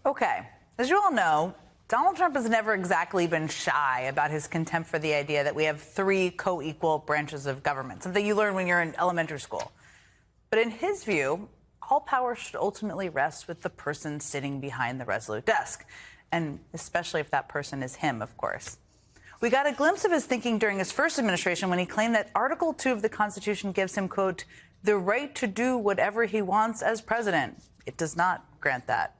Okay. As you all know, Donald Trump has never exactly been shy about his contempt for the idea that we have three co-equal branches of government, something you learn when you're in elementary school. But in his view, all power should ultimately rest with the person sitting behind the Resolute desk, and especially if that person is him, of course. We got a glimpse of his thinking during his first administration when he claimed that Article 2 of the Constitution gives him, quote, the right to do whatever he wants as president. It does not grant that.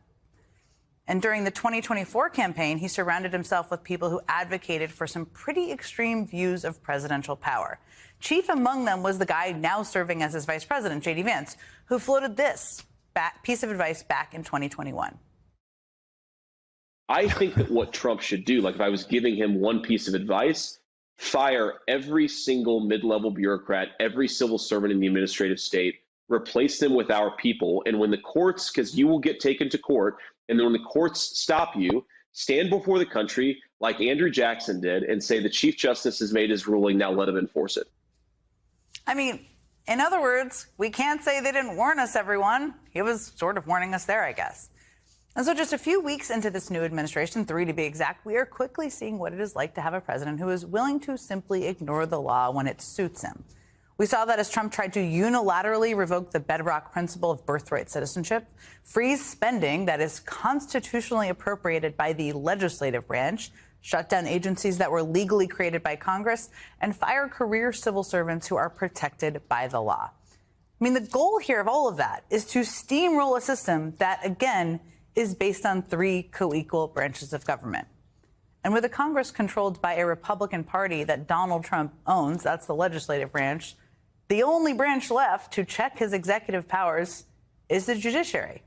And during the 2024 campaign, he surrounded himself with people who advocated for some pretty extreme views of presidential power. Chief among them was the guy now serving as his vice president, J.D. Vance, who floated this piece of advice back in 2021. I think that what Trump should do, like if I was giving him one piece of advice, fire every single mid-level bureaucrat, every civil servant in the administrative state, replace them with our people. And when the courts, because you will get taken to court, and then when the courts stop you, stand before the country like Andrew Jackson did and say the Chief Justice has made his ruling, now let him enforce it. I mean, in other words, we can't say they didn't warn us, everyone. He was sort of warning us there, I guess. And so just a few weeks into this new administration, 3 to be exact, we are quickly seeing what it is like to have a president who is willing to simply ignore the law when it suits him. We saw that as Trump tried to unilaterally revoke the bedrock principle of birthright citizenship, freeze spending that is constitutionally appropriated by the legislative branch, shut down agencies that were legally created by Congress, and fire career civil servants who are protected by the law. I mean, the goal here of all of that is to steamroll a system that, again, is based on 3 co-equal branches of government. And with a Congress controlled by a Republican Party that Donald Trump owns, that's the legislative branch, the only branch left to check his executive powers is the judiciary.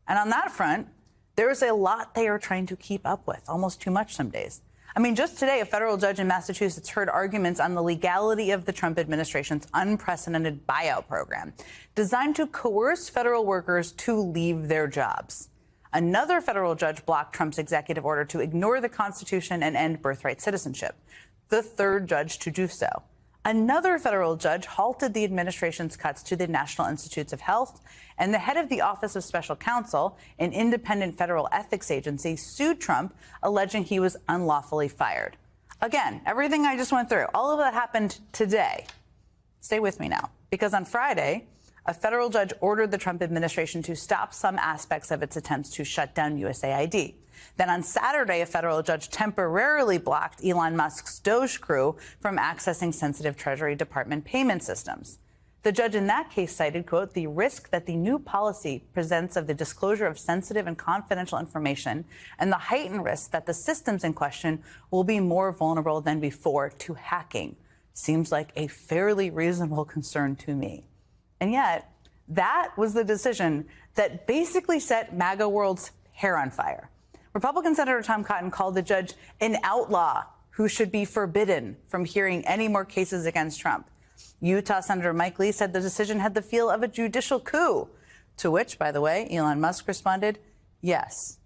And on that front, there is a lot they are trying to keep up with, almost too much some days. I mean, just today, a federal judge in Massachusetts heard arguments on the legality of the Trump administration's unprecedented buyout program, designed to coerce federal workers to leave their jobs. Another federal judge blocked Trump's executive order to ignore the Constitution and end birthright citizenship, the third judge to do so. Another federal judge halted the administration's cuts to the National Institutes of Health, and the head of the Office of Special Counsel, an independent federal ethics agency, sued Trump, alleging he was unlawfully fired. Again, everything I just went through, all of that happened today. Stay with me now, because on Friday, a federal judge ordered the Trump administration to stop some aspects of its attempts to shut down USAID. Then on Saturday, a federal judge temporarily blocked Elon Musk's Doge crew from accessing sensitive Treasury Department payment systems. The judge in that case cited, quote, the risk that the new policy presents of the disclosure of sensitive and confidential information and the heightened risk that the systems in question will be more vulnerable than before to hacking. Seems like a fairly reasonable concern to me. And yet, that was the decision that basically set MAGA world's hair on fire. Republican Senator Tom Cotton called the judge an outlaw who should be forbidden from hearing any more cases against Trump. Utah Senator Mike Lee said the decision had the feel of a judicial coup, to which, by the way, Elon Musk responded, yes.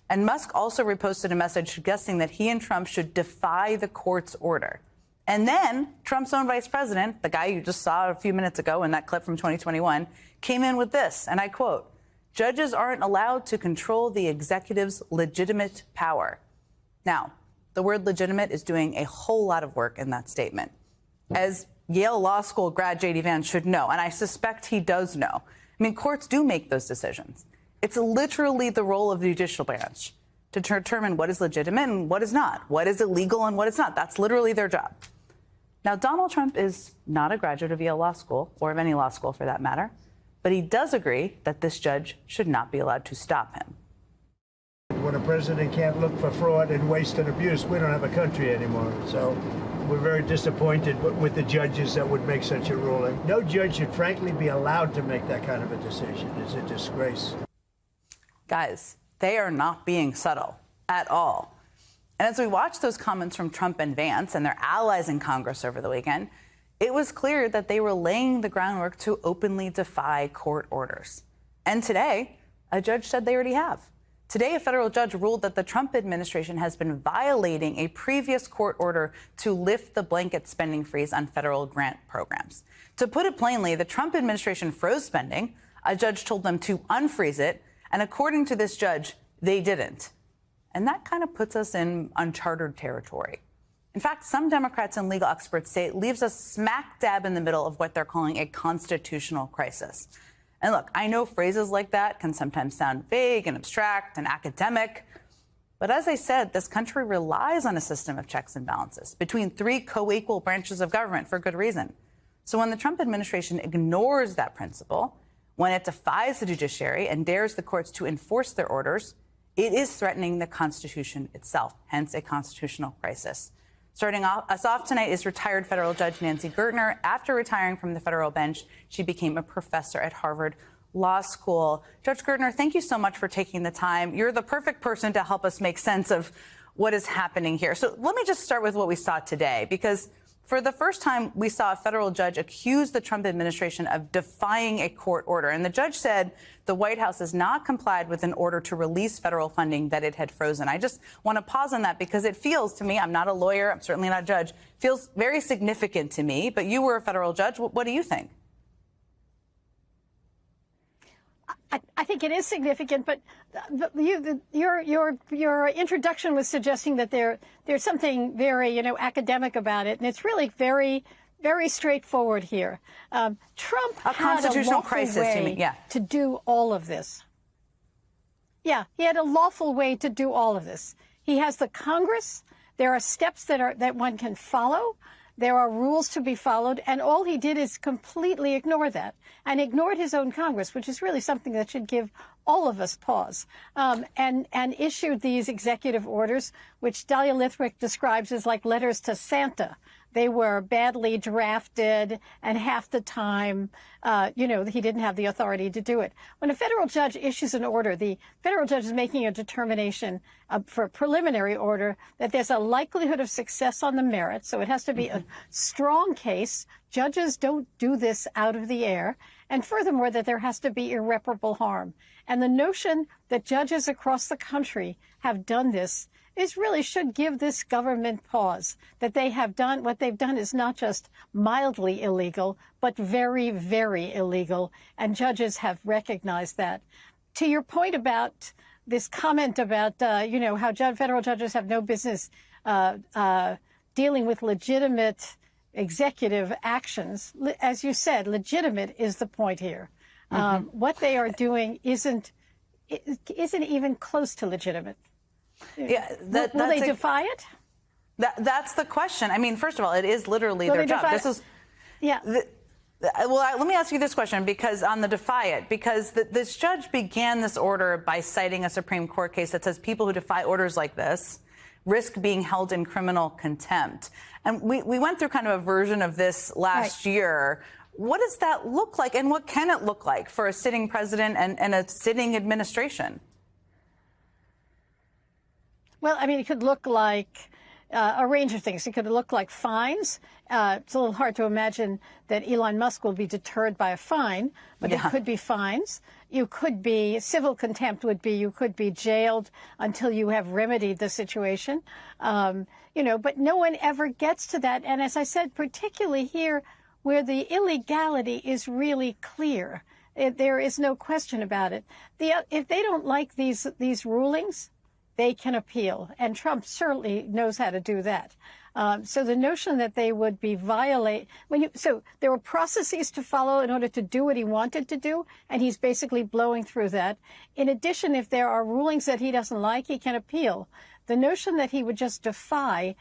And Musk also reposted a message suggesting that he and Trump should defy the court's order. And then Trump's own vice president, the guy you just saw a few minutes ago in that clip from 2021, came in with this, and I quote, judges aren't allowed to control the executive's legitimate power. Now, the word legitimate is doing a whole lot of work in that statement. As Yale Law School grad J.D. Vance should know, and I suspect he does know. I mean, courts do make those decisions. It's literally the role of the judicial branch to determine what is legitimate and what is not, what is illegal and what is not. That's literally their job. Now, Donald Trump is not a graduate of Yale Law School, or of any law school for that matter, but he does agree that this judge should not be allowed to stop him. When a president can't look for fraud and waste and abuse, we don't have a country anymore. So we're very disappointed with the judges that would make such a ruling. No judge should frankly be allowed to make that kind of a decision. It's a disgrace. Guys, they are not being subtle at all. And as we watched those comments from Trump and Vance and their allies in Congress over the weekend, it was clear that they were laying the groundwork to openly defy court orders. And today, a judge said they already have. Today, a federal judge ruled that the Trump administration has been violating a previous court order to lift the blanket spending freeze on federal grant programs. To put it plainly, the Trump administration froze spending. A judge told them to unfreeze it. And according to this judge, They didn't. And that kind of puts us in uncharted territory. In fact, some Democrats and legal experts say it leaves us smack dab in the middle of what they're calling a constitutional crisis. And look, I know phrases like that can sometimes sound vague and abstract and academic. But as I said, this country relies on a system of checks and balances between three co-equal branches of government for good reason. So when the Trump administration ignores that principle, when it defies the judiciary and dares the courts to enforce their orders, it is threatening the Constitution itself, hence a constitutional crisis. Starting us off tonight is retired federal judge Nancy Gertner. After retiring from the federal bench, she became a professor at Harvard Law School. Judge Gertner, thank you so much for taking the time. You're the perfect person to help us make sense of what is happening here. So let me just start with what we saw today, because for the first time, we saw a federal judge accuse the Trump administration of defying a court order. And the judge said the White House has not complied with an order to release federal funding that it had frozen. I just want to pause on that because it feels to me, I'm not a lawyer, I'm certainly not a judge, feels very significant to me. But you were a federal judge. What do you think? I think it is significant, but your introduction was suggesting that there's something very academic about it, and it's really very, very straightforward here. Trump had a lawful way to do all of this. Yeah, he had a lawful way to do all of this. He has the Congress. There are steps that one can follow. There are rules to be followed, and all he did is completely ignore that and ignored his own Congress, which is really something that should give all of us pause, and issued these executive orders, which Dahlia Lithwick describes as like letters to Santa. They were badly drafted, and half the time, he didn't have the authority to do it. When a federal judge issues an order, the federal judge is making a determination for a preliminary order that there's a likelihood of success on the merits, so it has to be a strong case. Judges don't do this out of the air. And furthermore, that there has to be irreparable harm. And the notion that judges across the country have done this really should give this government pause, that they have done what they've done is not just mildly illegal, but very, very illegal. And judges have recognized that. To your point about this comment about, how federal judges have no business dealing with legitimate executive actions, as you said, legitimate is the point here. What they are doing isn't even close to legitimate. Yeah, will they defy it? That's the question. I mean, first of all, it is literally their job. Let me ask you this question, because on the defy it, because this judge began this order by citing a Supreme Court case that says people who defy orders like this risk being held in criminal contempt. And we went through kind of a version of this last year. What does that look like, and what can it look like for a sitting president and a sitting administration? Well, I mean, it could look like a range of things. It could look like fines. It's a little hard to imagine that Elon Musk will be deterred by a fine, but it could be fines. You could be civil contempt you could be jailed until you have remedied the situation. But no one ever gets to that. And as I said, particularly here where the illegality is really clear, there is no question about it. If they don't like these rulings, they can appeal, and Trump certainly knows how to do that. So the notion that they would be so there were processes to follow in order to do what he wanted to do, and he's basically blowing through that. In addition, if there are rulings that he doesn't like, he can appeal. The notion that he would just defy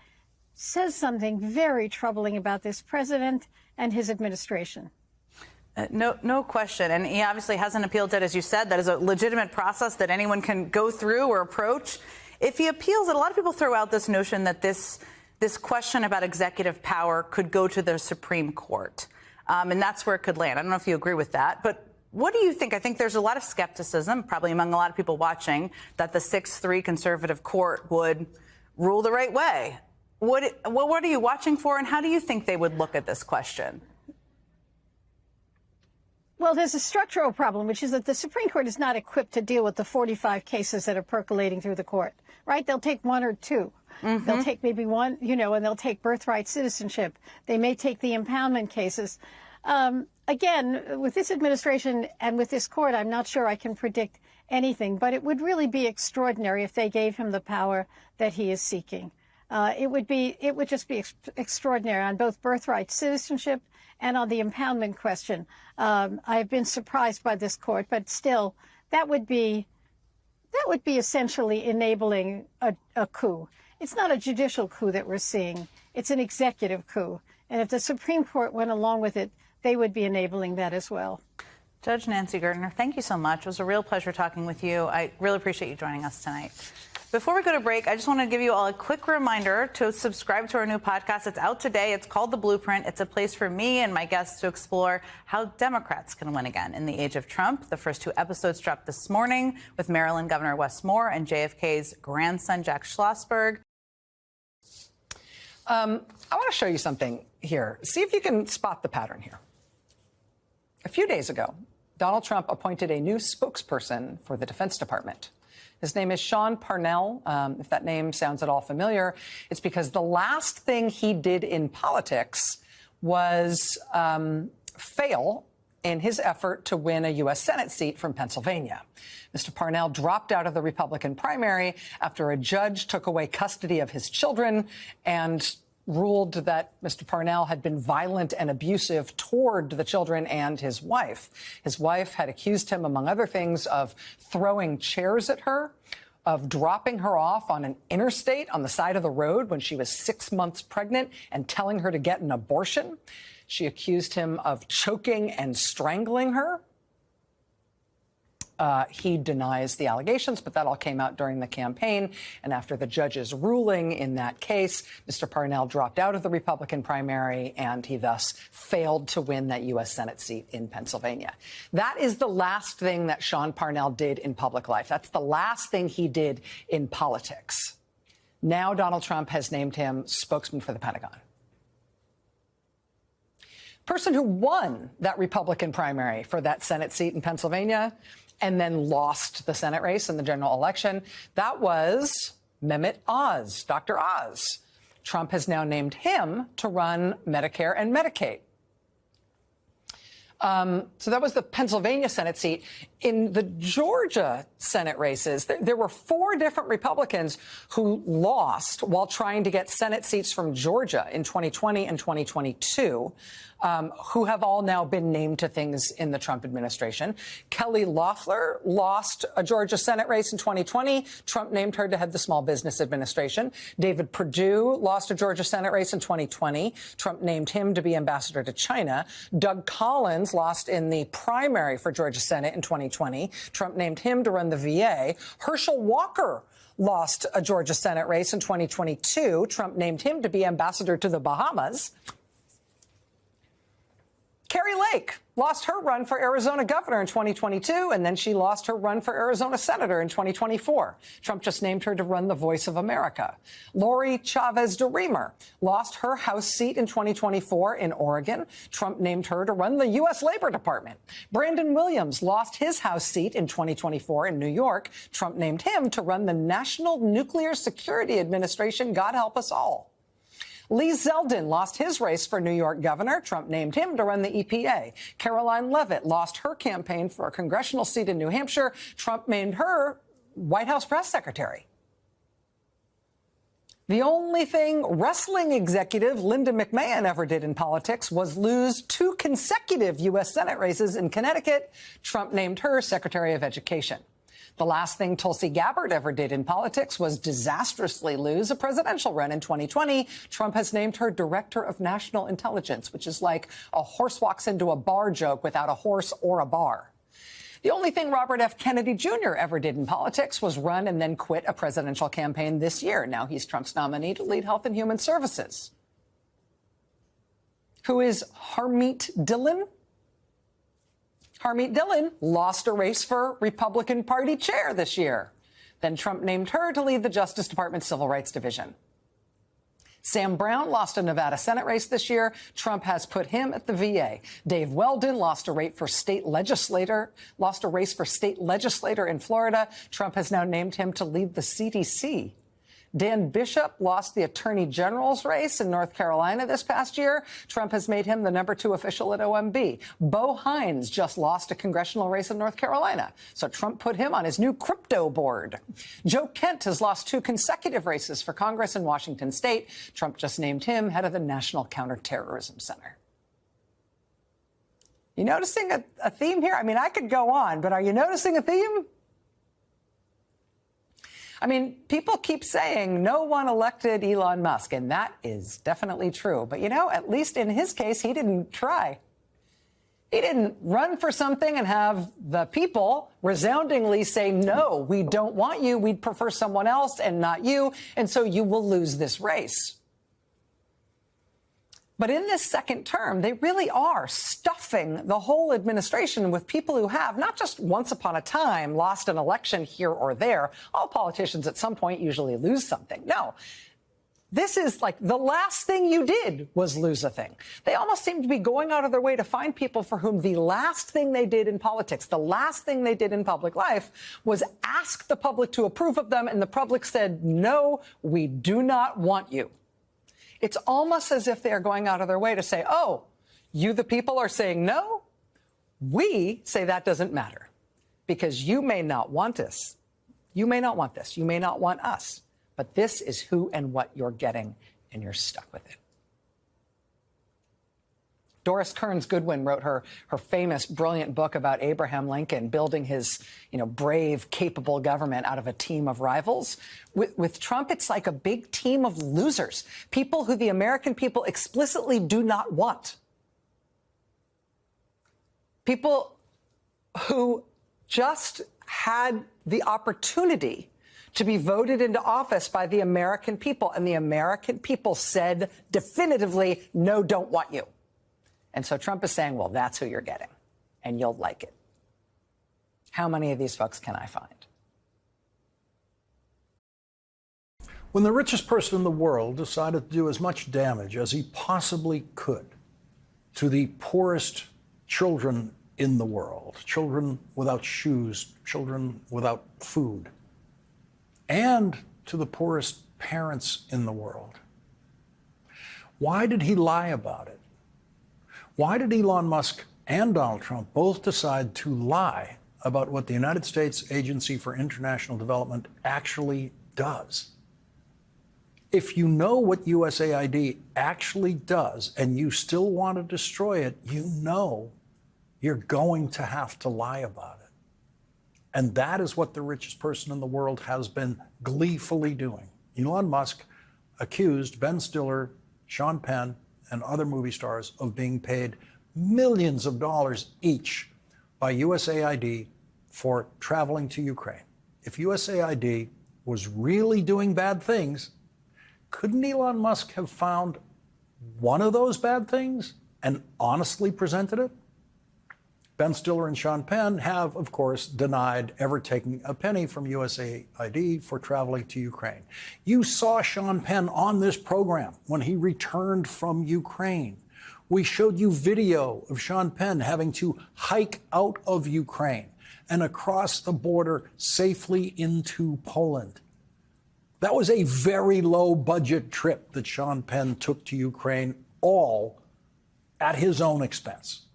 says something very troubling about this president and his administration. No question. And he obviously hasn't appealed it, as you said. That is a legitimate process that anyone can go through or approach. If he appeals it, a lot of people throw out this notion that this question about executive power could go to the Supreme Court. And that's where it could land. I don't know if you agree with that. But what do you think? I think there's a lot of skepticism, probably among a lot of people watching, that the 6-3 conservative court would rule the right way. What are you watching for, and how do you think they would look at this question? Well, there's a structural problem, which is that the Supreme Court is not equipped to deal with the 45 cases that are percolating through the court, right? They'll take one or two. They'll take maybe one, and they'll take birthright citizenship. They may take the impoundment cases. Again, with this administration and with this court, I'm not sure I can predict anything, but it would really be extraordinary if they gave him the power that he is seeking. It would just be extraordinary on both birthright citizenship and on the impoundment question. I've been surprised by this court, but still, that would be essentially enabling a coup. It's not a judicial coup that we're seeing. It's an executive coup. And if the Supreme Court went along with it, they would be enabling that as well. Judge Nancy Gertner, thank you so much. It was a real pleasure talking with you. I really appreciate you joining us tonight. Before we go to break, I just want to give you all a quick reminder to subscribe to our new podcast. It's out today. It's called The Blueprint. It's a place for me and my guests to explore how Democrats can win again in the age of Trump. The first 2 episodes dropped this morning with Maryland Governor Wes Moore and JFK's grandson, Jack Schlossberg. I want to show you something here. See if you can spot the pattern here. A few days ago, Donald Trump appointed a new spokesperson for the Defense Department. His name is Sean Parnell. If that name sounds at all familiar, it's because the last thing he did in politics was fail in his effort to win a U.S. Senate seat from Pennsylvania. Mr. Parnell dropped out of the Republican primary after a judge took away custody of his children and ruled that Mr. Parnell had been violent and abusive toward the children and his wife. His wife had accused him, among other things, of throwing chairs at her, of dropping her off on an interstate on the side of the road when she was 6 months pregnant and telling her to get an abortion. She accused him of choking and strangling her. He denies the allegations, but that all came out during the campaign. And after the judge's ruling in that case, Mr. Parnell dropped out of the Republican primary, and he thus failed to win that U.S. Senate seat in Pennsylvania. That is the last thing that Sean Parnell did in public life. That's the last thing he did in politics. Now Donald Trump has named him spokesman for the Pentagon. Person who won that Republican primary for that Senate seat in Pennsylvania and then lost the Senate race in the general election, that was Mehmet Oz, Dr. Oz. Trump has now named him to run Medicare and Medicaid. So that was the Pennsylvania Senate seat. In the Georgia Senate races, there were 4 different Republicans who lost while trying to get Senate seats from Georgia in 2020 and 2022, who have all now been named to things in the Trump administration. Kelly Loeffler lost a Georgia Senate race in 2020. Trump named her to head the Small Business Administration. David Perdue lost a Georgia Senate race in 2020. Trump named him to be ambassador to China. Doug Collins lost in the primary for Georgia Senate in 2020. Trump named him to run the VA. Herschel Walker lost a Georgia Senate race in 2022. Trump named him to be ambassador to the Bahamas. Kari Lake lost her run for Arizona governor in 2022, and then she lost her run for Arizona senator in 2024. Trump just named her to run the Voice of America. Lori Chavez DeRemer lost her House seat in 2024 in Oregon. Trump named her to run the U.S. Labor Department. Brandon Williams lost his House seat in 2024 in New York. Trump named him to run the National Nuclear Security Administration. God help us all. Lee Zeldin lost his race for New York governor. Trump named him to run the EPA. Caroline Leavitt lost her campaign for a congressional seat in New Hampshire. Trump named her White House press secretary. The only thing wrestling executive Linda McMahon ever did in politics was lose 2 consecutive U.S. Senate races in Connecticut. Trump named her Secretary of Education. The last thing Tulsi Gabbard ever did in politics was disastrously lose a presidential run in 2020. Trump has named her Director of National Intelligence, which is like a horse walks into a bar joke without a horse or a bar. The only thing Robert F. Kennedy Jr. ever did in politics was run and then quit a presidential campaign this year. Now he's Trump's nominee to lead Health and Human Services. Who is Harmeet Dillon? Harmeet Dillon lost a race for Republican Party chair this year. Then Trump named her to lead the Justice Department's Civil Rights Division. Sam Brown lost a Nevada Senate race this year. Trump has put him at the VA. Dave Weldon lost a race for state legislator in Florida. Trump has now named him to lead the CDC. Dan Bishop lost the attorney general's race in North Carolina this past year. Trump has made him the #2 official at OMB. Bo Hines just lost a congressional race in North Carolina, so Trump put him on his new crypto board. Joe Kent has lost 2 consecutive races for Congress in Washington state. Trump just named him head of the National Counterterrorism Center. You noticing a theme here? I mean, I could go on, but are you noticing a theme? I mean, people keep saying no one elected Elon Musk, and that is definitely true. But, you know, at least in his case, he didn't try. He didn't run for something and have the people resoundingly say, no, we don't want you. We'd prefer someone else and not you. And so you will lose this race. But in this second term, they really are stuffing the whole administration with people who have not just once upon a time lost an election here or there. All politicians at some point usually lose something. No, this is like the last thing you did was lose a thing. They almost seem to be going out of their way to find people for whom the last thing they did in politics, the last thing they did in public life was ask the public to approve of them. And the public said, no, we do not want you. It's almost as if they are going out of their way to say, oh, you, the people, are saying no? We say that doesn't matter because you may not want us. You may not want this. You may not want us. But this is who and what you're getting, and you're stuck with it. Doris Kearns Goodwin wrote her famous, brilliant book about Abraham Lincoln building his, brave, capable government out of a team of rivals. With Trump, it's like a big team of losers, people who the American people explicitly do not want. People who just had the opportunity to be voted into office by the American people, and the American people said definitively, no, don't want you. And so Trump is saying, well, that's who you're getting, and you'll like it. How many of these folks can I find? When the richest person in the world decided to do as much damage as he possibly could to the poorest children in the world, children without shoes, children without food, and to the poorest parents in the world, why did he lie about it? Why did Elon Musk and Donald Trump both decide to lie about what the United States Agency for International Development actually does? If you know what USAID actually does and you still want to destroy it, you know you're going to have to lie about it. And that is what the richest person in the world has been gleefully doing. Elon Musk accused Ben Stiller, Sean Penn, and other movie stars of being paid millions of dollars each by USAID for traveling to Ukraine. If USAID was really doing bad things, couldn't Elon Musk have found one of those bad things and honestly presented it? Ben Stiller and Sean Penn have, of course, denied ever taking a penny from USAID for traveling to Ukraine. You saw Sean Penn on this program when he returned from Ukraine. We showed you video of Sean Penn having to hike out of Ukraine and across the border safely into Poland. That was a very low budget trip that Sean Penn took to Ukraine, all at his own expense.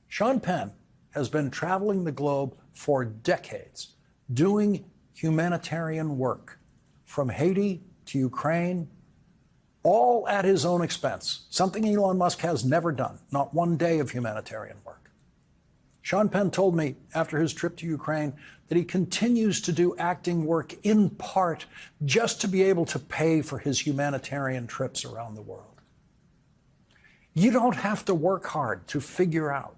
Sean Penn has been traveling the globe for decades, doing humanitarian work from Haiti to Ukraine, all at his own expense, something Elon Musk has never done, not one day of humanitarian work. Sean Penn told me after his trip to Ukraine that he continues to do acting work in part just to be able to pay for his humanitarian trips around the world. You don't have to work hard to figure out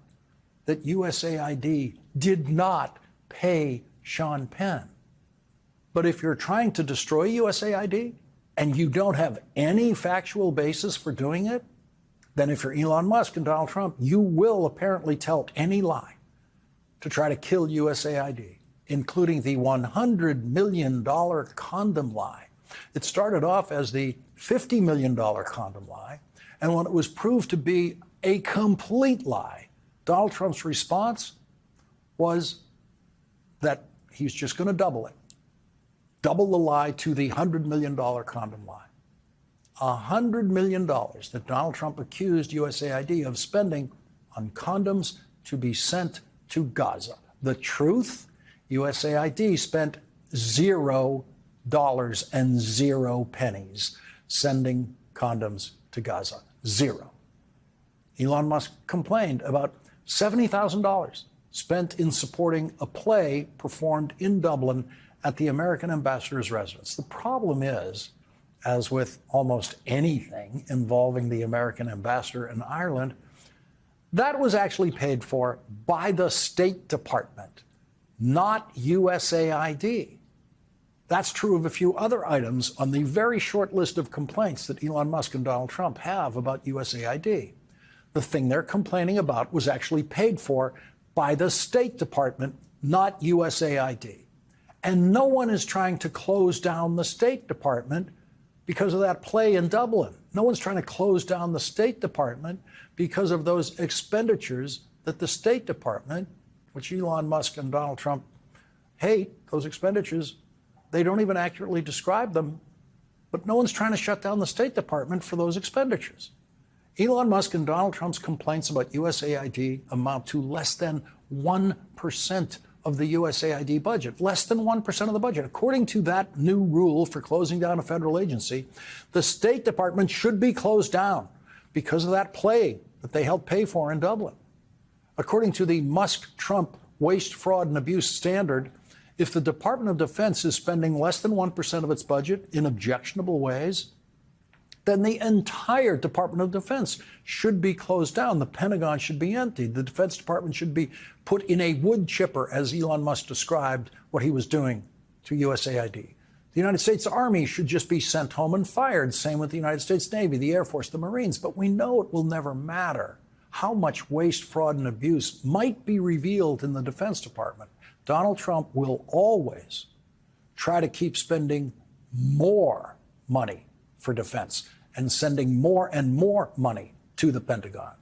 that USAID did not pay Sean Penn. But if you're trying to destroy USAID and you don't have any factual basis for doing it, then if you're Elon Musk and Donald Trump, you will apparently tell any lie to try to kill USAID, including the $100 million condom lie. It started off as the $50 million condom lie, and when it was proved to be a complete lie, Donald Trump's response was that he's just going to double it. Double the lie to the $100 million condom lie. $100 million that Donald Trump accused USAID of spending on condoms to be sent to Gaza. The truth, USAID spent $0 and 0 pennies sending condoms to Gaza. Zero. Elon Musk complained about $70,000 spent in supporting a play performed in Dublin at the American ambassador's residence. The problem is, as with almost anything involving the American ambassador in Ireland, that was actually paid for by the State Department, not USAID. That's true of a few other items on the very short list of complaints that Elon Musk and Donald Trump have about USAID. The thing they're complaining about was actually paid for by the State Department, not USAID. And no one is trying to close down the State Department because of that play in Dublin. No one's trying to close down the State Department because of those expenditures that the State Department, which Elon Musk and Donald Trump hate, those expenditures, they don't even accurately describe them, but no one's trying to shut down the State Department for those expenditures. Elon Musk and Donald Trump's complaints about USAID amount to less than 1% of the USAID budget, less than 1% of the budget. According to that new rule for closing down a federal agency, the State Department should be closed down because of that play that they helped pay for in Dublin. According to the Musk-Trump waste, fraud, and abuse standard, if the Department of Defense is spending less than 1% of its budget in objectionable ways, then the entire Department of Defense should be closed down. The Pentagon should be emptied. The Defense Department should be put in a wood chipper, as Elon Musk described what he was doing to USAID. The United States Army should just be sent home and fired. Same with the United States Navy, the Air Force, the Marines. But we know it will never matter how much waste, fraud, and abuse might be revealed in the Defense Department. Donald Trump will always try to keep spending more money for defense and sending more and more money to the Pentagon.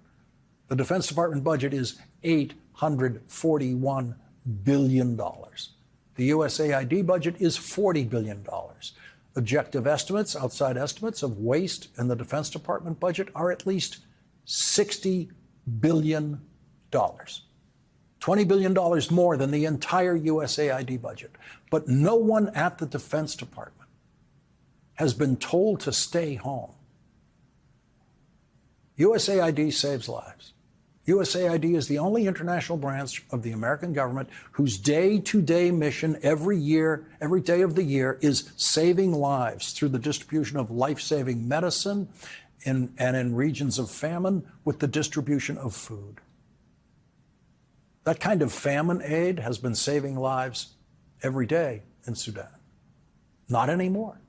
The Defense Department budget is $841 billion. The USAID budget is $40 billion. Objective estimates, outside estimates of waste in the Defense Department budget are at least $60 billion. $20 billion more than the entire USAID budget. But no one at the Defense Department has been told to stay home. USAID saves lives. USAID is the only international branch of the American government whose day-to-day mission every day of the year is saving lives through the distribution of life-saving medicine and in regions of famine with the distribution of food. That kind of famine aid has been saving lives every day in Sudan. Not anymore.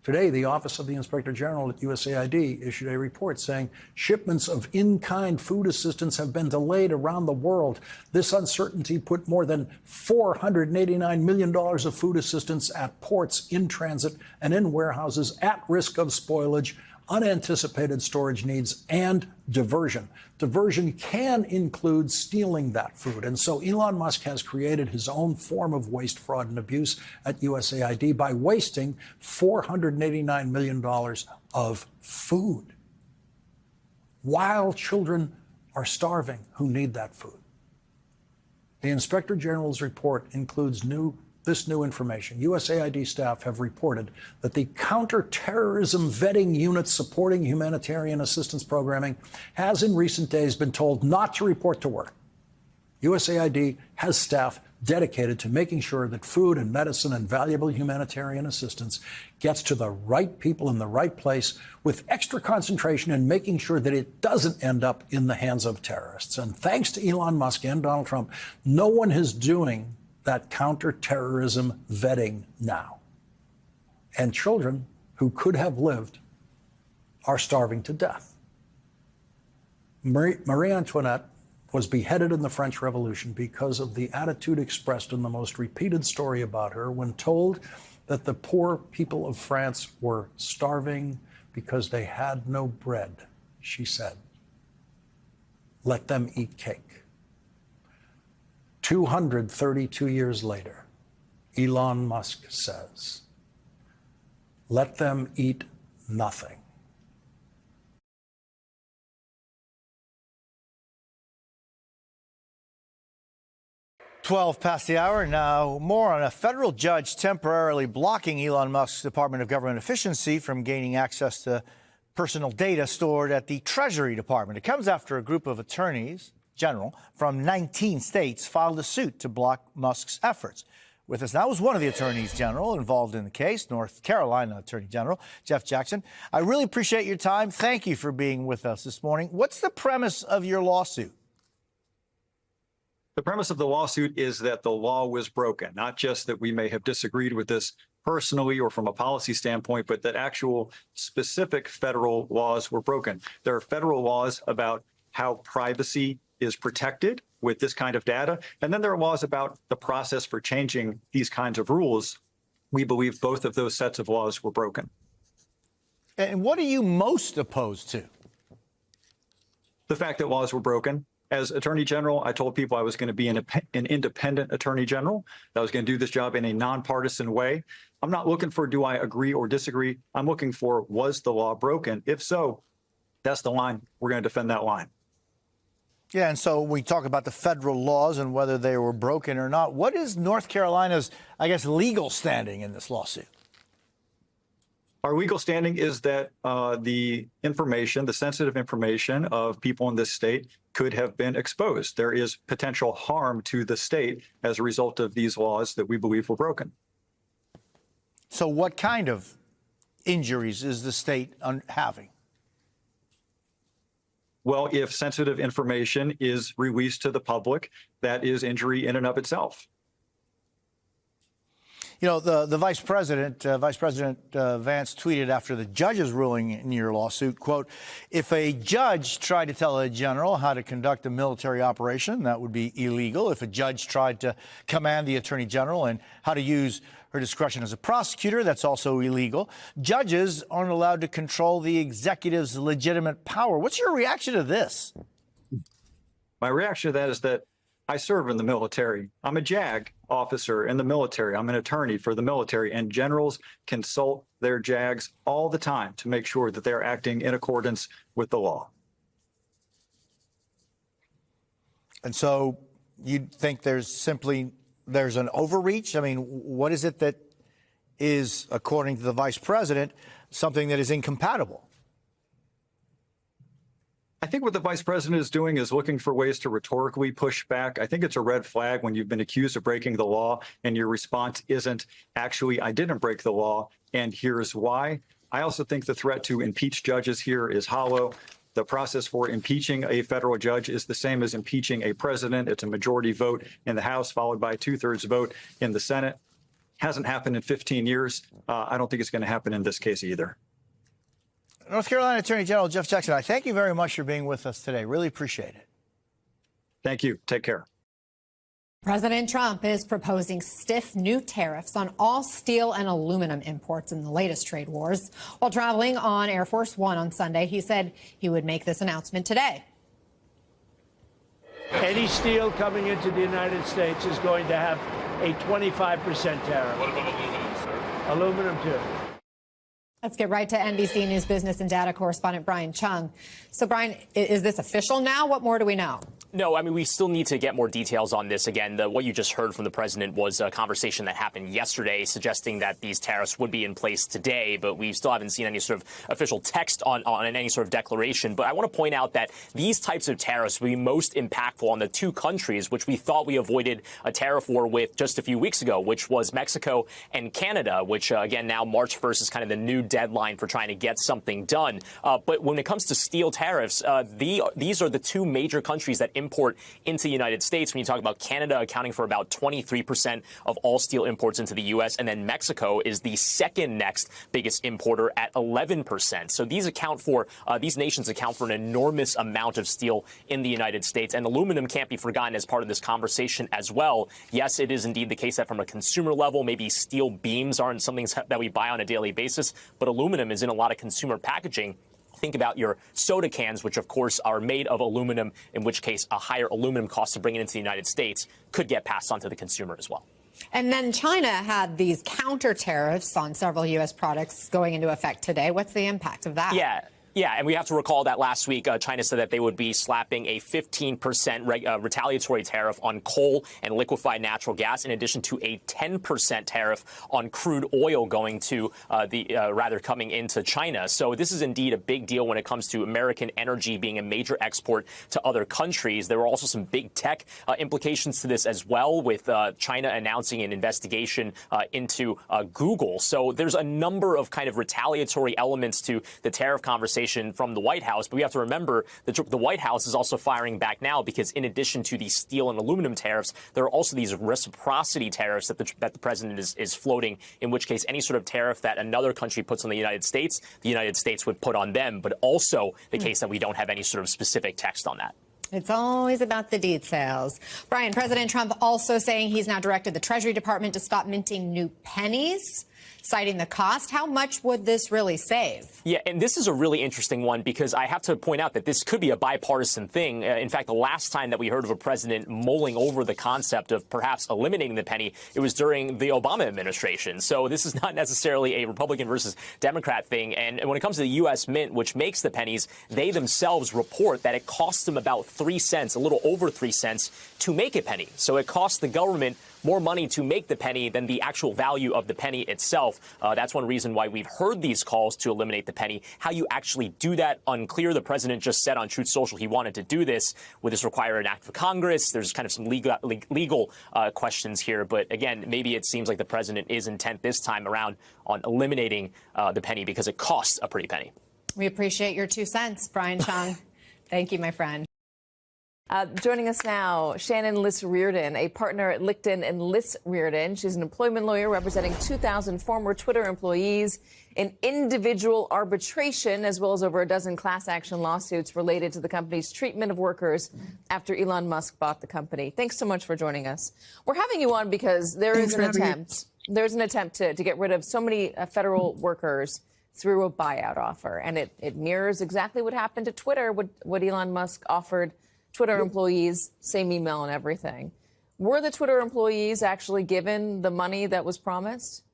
Today, the Office of the Inspector General at USAID issued a report saying shipments of in-kind food assistance have been delayed around the world. This uncertainty put more than $489 million of food assistance at ports, in transit, and in warehouses at risk of spoilage, unanticipated storage needs, and diversion. Diversion can include stealing that food. And so Elon Musk has created his own form of waste, fraud, and abuse at USAID by wasting $489 million of food while children are starving who need that food. The Inspector General's report includes this new information. USAID staff have reported that the counterterrorism vetting unit supporting humanitarian assistance programming has in recent days been told not to report to work. USAID has staff dedicated to making sure that food and medicine and valuable humanitarian assistance gets to the right people in the right place, with extra concentration in making sure that it doesn't end up in the hands of terrorists. And thanks to Elon Musk and Donald Trump, no one is doing that counterterrorism vetting now. And children who could have lived are starving to death. Marie Antoinette was beheaded in the French Revolution because of the attitude expressed in the most repeated story about her when told that the poor people of France were starving because they had no bread. She said, "Let them eat cake." 232 years later, Elon Musk says. Let them eat nothing. Twelve past the hour. Now, more on a federal judge temporarily blocking Elon Musk's Department of Government Efficiency from gaining access to personal data stored at the Treasury Department. It comes after a group of attorneys general from 19 states filed a suit to block Musk's efforts. With us now is one of the attorneys general involved in the case, North Carolina Attorney General Jeff Jackson. I really appreciate your time. Thank you for being with us this morning. What's the premise of your lawsuit? The premise of the lawsuit is that the law was broken, not just that we may have disagreed with this personally or from a policy standpoint, but that actual specific federal laws were broken. There are federal laws about how privacy is protected with this kind of data, and then there are laws about the process for changing these kinds of rules. We believe both of those sets of laws were broken. And what are you most opposed to? The fact that laws were broken. As Attorney General, I told people I was going to be an independent Attorney General, that I was going to do this job in a nonpartisan way. I'm not looking for do I agree or disagree. I'm looking for was the law broken? If so, that's the line. We're going to defend that line. Yeah, and so we talk about the federal laws and whether they were broken or not. What is North Carolina's, I guess, legal standing in this lawsuit? Our legal standing is that the information, the sensitive information of people in this state could have been exposed. There is potential harm to the state as a result of these laws that we believe were broken. So what kind of injuries is the state having? Well, if sensitive information is released to the public, that is injury in and of itself. You know, the Vice President Vance tweeted after the judge's ruling in your lawsuit, quote, if a judge tried to tell a general how to conduct a military operation, that would be illegal. If a judge tried to command the attorney general and how to use her discretion as a prosecutor, that's also illegal. Judges aren't allowed to control the executive's legitimate power. What's your reaction to this? My reaction to that is that I serve in the military. I'm a JAG officer in the military. I'm an attorney for the military, and generals consult their JAGs all the time to make sure that they're acting in accordance with the law. And so you think there's an overreach? I mean, what is it that is, according to the vice president, something that is incompatible? I think what the vice president is doing is looking for ways to rhetorically push back. I think it's a red flag when you've been accused of breaking the law and your response isn't actually, I didn't break the law, and here's why. I also think the threat to impeach judges here is hollow. The process for impeaching a federal judge is the same as impeaching a president. It's a majority vote in the House followed by a 2/3 vote in the Senate. Hasn't happened in 15 years. I don't think it's going to happen in this case either. North Carolina Attorney General Jeff Jackson, I thank you very much for being with us today. Really appreciate it. Thank you. Take care. President Trump is proposing stiff new tariffs on all steel and aluminum imports in the latest trade wars. While traveling on Air Force One on Sunday, he said he would make this announcement today. Any steel coming into the United States is going to have a 25% tariff. What about aluminum, sir? Aluminum, too. Let's get right to NBC News business and data correspondent Brian Chung. So, Brian, is this official now? What more do we know? No, I mean, we still need to get more details on this. Again, what you just heard from the president was a conversation that happened yesterday suggesting that these tariffs would be in place today, but we still haven't seen any sort of official text on any sort of declaration. But I want to point out that these types of tariffs will be most impactful on the two countries which we thought we avoided a tariff war with just a few weeks ago, which was Mexico and Canada, which, again, now March 1st is kind of the new deadline for trying to get something done. But when it comes to steel tariffs, these are the two major countries that import into the United States. When you talk about Canada accounting for about 23% of all steel imports into the U.S., and then Mexico is the second next biggest importer at 11%. So these nations account for an enormous amount of steel in the United States. And aluminum can't be forgotten as part of this conversation as well. Yes, it is indeed the case that from a consumer level, maybe steel beams aren't something that we buy on a daily basis, but aluminum is in a lot of consumer packaging. Think about your soda cans, which, of course, are made of aluminum, in which case a higher aluminum cost to bring it into the United States could get passed on to the consumer as well. And then China had these counter tariffs on several U.S. products going into effect today. What's the impact of that? Yeah, and we have to recall that last week, China said that they would be slapping a 15% retaliatory tariff on coal and liquefied natural gas, in addition to a 10% tariff on crude oil going to coming into China. So this is indeed a big deal when it comes to American energy being a major export to other countries. There were also some big tech implications to this as well, with China announcing an investigation into Google. So there's a number of kind of retaliatory elements to the tariff conversation from the White House. But we have to remember that the White House is also firing back now, because in addition to the steel and aluminum tariffs, there are also these reciprocity tariffs that the president is floating, in which case any sort of tariff that another country puts on the United States would put on them, but also the case that we don't have any sort of specific text on that. It's always about the details. Brian, President Trump also saying he's now directed the Treasury Department to stop minting new pennies, citing the cost. How much would this really save? Yeah, and this is a really interesting one, because I have to point out that this could be a bipartisan thing. In fact, the last time that we heard of a president mulling over the concept of perhaps eliminating the penny, it was during the Obama administration. So this is not necessarily a Republican versus Democrat thing. And when it comes to the U.S. Mint, which makes the pennies, they themselves report that it costs them about 3 cents, a little over 3 cents, to make a penny. So it costs the government more money to make the penny than the actual value of the penny itself. That's one reason why we've heard these calls to eliminate the penny. How you actually do that, unclear. The president just said on Truth Social he wanted to do this. Would this require an act of Congress? There's kind of some legal questions here. But again, maybe it seems like the president is intent this time around on eliminating the penny, because it costs a pretty penny. We appreciate your 2 cents, Brian Cheung. Thank you, my friend. Joining us now, Shannon Liss-Reardon, a partner at Lichten and Liss-Reardon. She's an employment lawyer representing 2,000 former Twitter employees in individual arbitration, as well as over a dozen class action lawsuits related to the company's treatment of workers after Elon Musk bought the company. Thanks so much for joining us. We're having you on because there's an attempt to get rid of so many federal workers through a buyout offer. And it mirrors exactly what happened to Twitter, what Elon Musk offered Twitter employees, same email and everything. Were the Twitter employees actually given the money that was promised?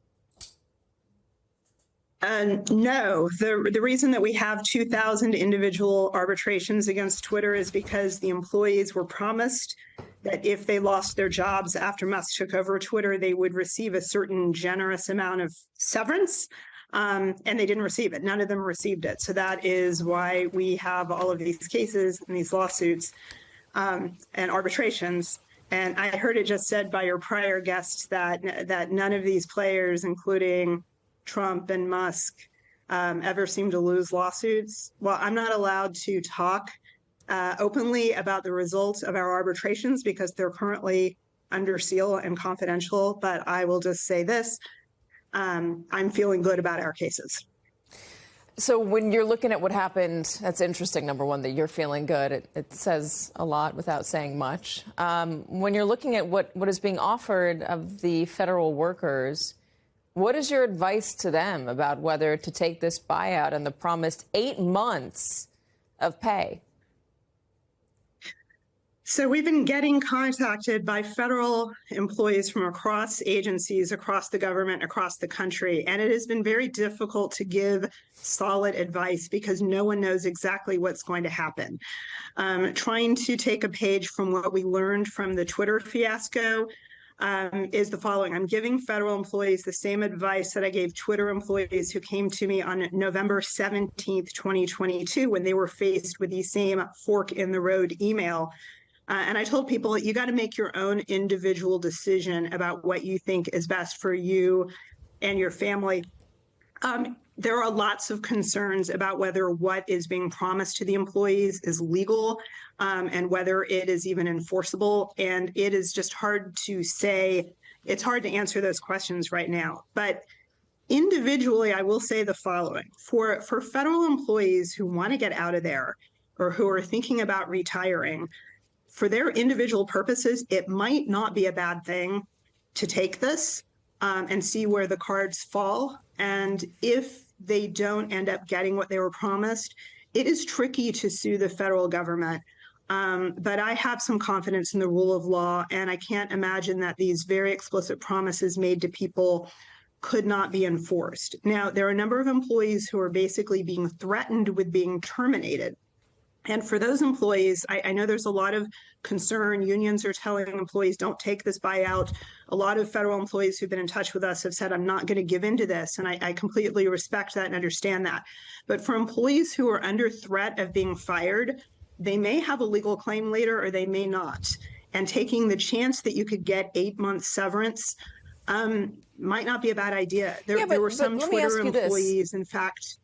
No. The reason that we have 2,000 individual arbitrations against Twitter is because the employees were promised that if they lost their jobs after Musk took over Twitter, they would receive a certain generous amount of severance. And they didn't receive it. None of them received it. So that is why we have all of these cases and these lawsuits and arbitrations. And I heard it just said by your prior guests that none of these players, including Trump and Musk, ever seem to lose lawsuits. Well, I'm not allowed to talk openly about the results of our arbitrations because they're currently under seal and confidential. But I will just say this. I'm feeling good about our cases. So when you're looking at what happened, that's interesting, number one, that you're feeling good. It says a lot without saying much. When you're looking at what is being offered of the federal workers, what is your advice to them about whether to take this buyout and the promised 8 months of pay? So we've been getting contacted by federal employees from across agencies, across the government, across the country. And it has been very difficult to give solid advice because no one knows exactly what's going to happen. Trying to take a page from what we learned from the Twitter fiasco is the following. I'm giving federal employees the same advice that I gave Twitter employees who came to me on November 17th, 2022, when they were faced with the same fork in the road email. And I told people, you got to make your own individual decision about what you think is best for you and your family. There are lots of concerns about whether what is being promised to the employees is legal and whether it is even enforceable. And it is just hard to say. It's hard to answer those questions right now. But individually, I will say the following. For federal employees who want to get out of there or who are thinking about retiring, for their individual purposes, it might not be a bad thing to take this and see where the cards fall. And if they don't end up getting what they were promised, it is tricky to sue the federal government But I have some confidence in the rule of law, and I can't imagine that these very explicit promises made to people could not be enforced. Now, there are a number of employees who are basically being threatened with being terminated. And for those employees, I know there's a lot of concern. Unions are telling employees, don't take this buyout. A lot of federal employees who've been in touch with us have said, I'm not going to give into this. And I completely respect that and understand that. But for employees who are under threat of being fired, they may have a legal claim later or they may not. And taking the chance that you could get 8 months severance might not be a bad idea. There were some Twitter employees, in fact.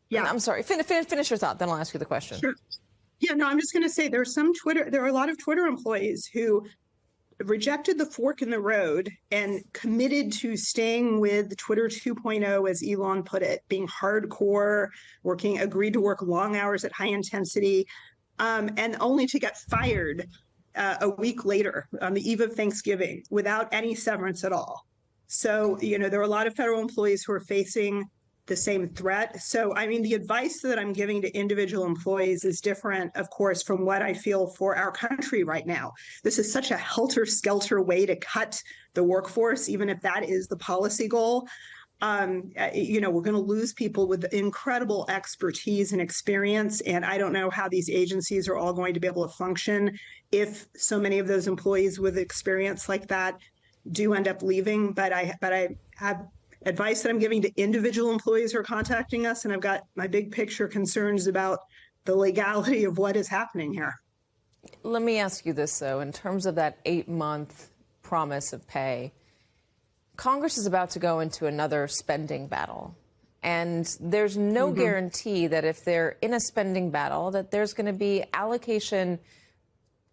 Yeah, I'm sorry. Finish your thought, then I'll ask you the question. Sure. Yeah, no, I'm just going to say there are a lot of Twitter employees who rejected the fork in the road and committed to staying with Twitter 2.0, as Elon put it, being hardcore, agreed to work long hours at high intensity, and only to get fired a week later on the eve of Thanksgiving without any severance at all. So, there are a lot of federal employees who are facing the same threat. So, I mean, the advice that I'm giving to individual employees is different, of course, from what I feel for our country right now. This is such a helter-skelter way to cut the workforce, even if that is the policy goal. We're going to lose people with incredible expertise and experience. And I don't know how these agencies are all going to be able to function if so many of those employees with experience like that do end up leaving. But I have advice that I'm giving to individual employees who are contacting us, and I've got my big picture concerns about the legality of what is happening here. Let me ask you this, though. In terms of that 8-month promise of pay, Congress is about to go into another spending battle. And there's no guarantee that if they're in a spending battle, that there's going to be allocation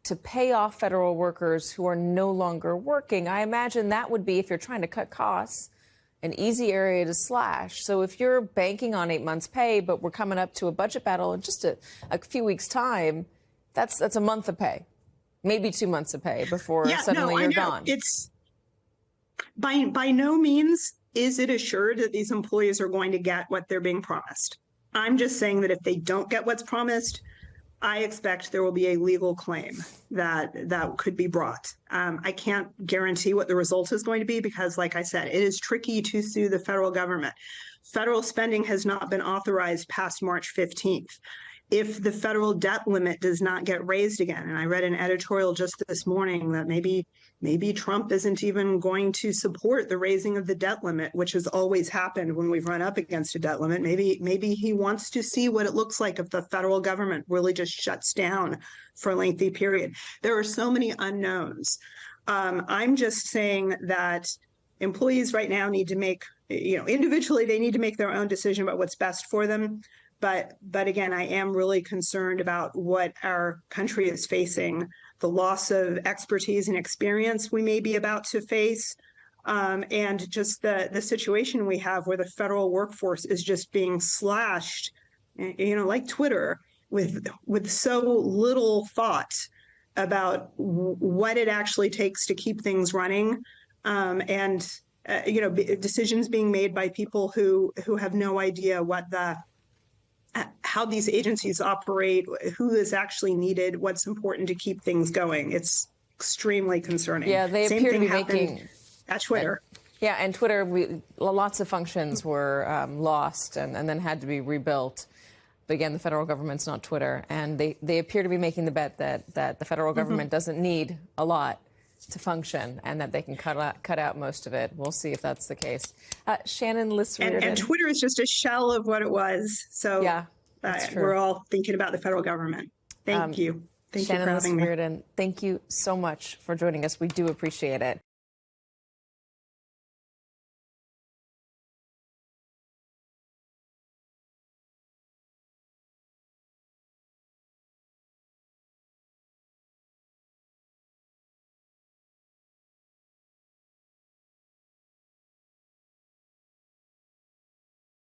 to pay off federal workers who are no longer working. I imagine that would be, if you're trying to cut costs, an easy area to slash. So if you're banking on 8 months' pay, but we're coming up to a budget battle in just a few weeks' time, that's a month of pay, maybe 2 months of pay before suddenly you're gone. It's by no means is it assured that these employees are going to get what they're being promised. I'm just saying that if they don't get what's promised, I expect there will be a legal claim that could be brought. I can't guarantee what the result is going to be because, like I said, it is tricky to sue the federal government. Federal spending has not been authorized past March 15th. If the federal debt limit does not get raised again, and I read an editorial just this morning that maybe Trump isn't even going to support the raising of the debt limit, which has always happened when we've run up against a debt limit. Maybe he wants to see what it looks like if the federal government really just shuts down for a lengthy period. There are so many unknowns. I'm just saying that employees right now need to make, individually, they need to make their own decision about what's best for them. But again, I am really concerned about what our country is facing, the loss of expertise and experience we may be about to face, and just the situation we have where the federal workforce is just being slashed, like Twitter, with so little thought about what it actually takes to keep things running, and decisions being made by people who have no idea how these agencies operate, who is actually needed, what's important to keep things going. It's extremely concerning. Yeah, they Same appear to thing be happened making at Twitter. And Twitter, lots of functions were lost and then had to be rebuilt. But again, the federal government's not Twitter, and they appear to be making the bet that the federal government doesn't need a lot to function and that they can cut out most of it. We'll see if that's the case. Shannon Liss Reardon. And Twitter is just a shell of what it was. So yeah, that's true. We're all thinking about the federal government. Thank you. Thank Shannon you for having Liss me. Reardon, thank you so much for joining us. We do appreciate it.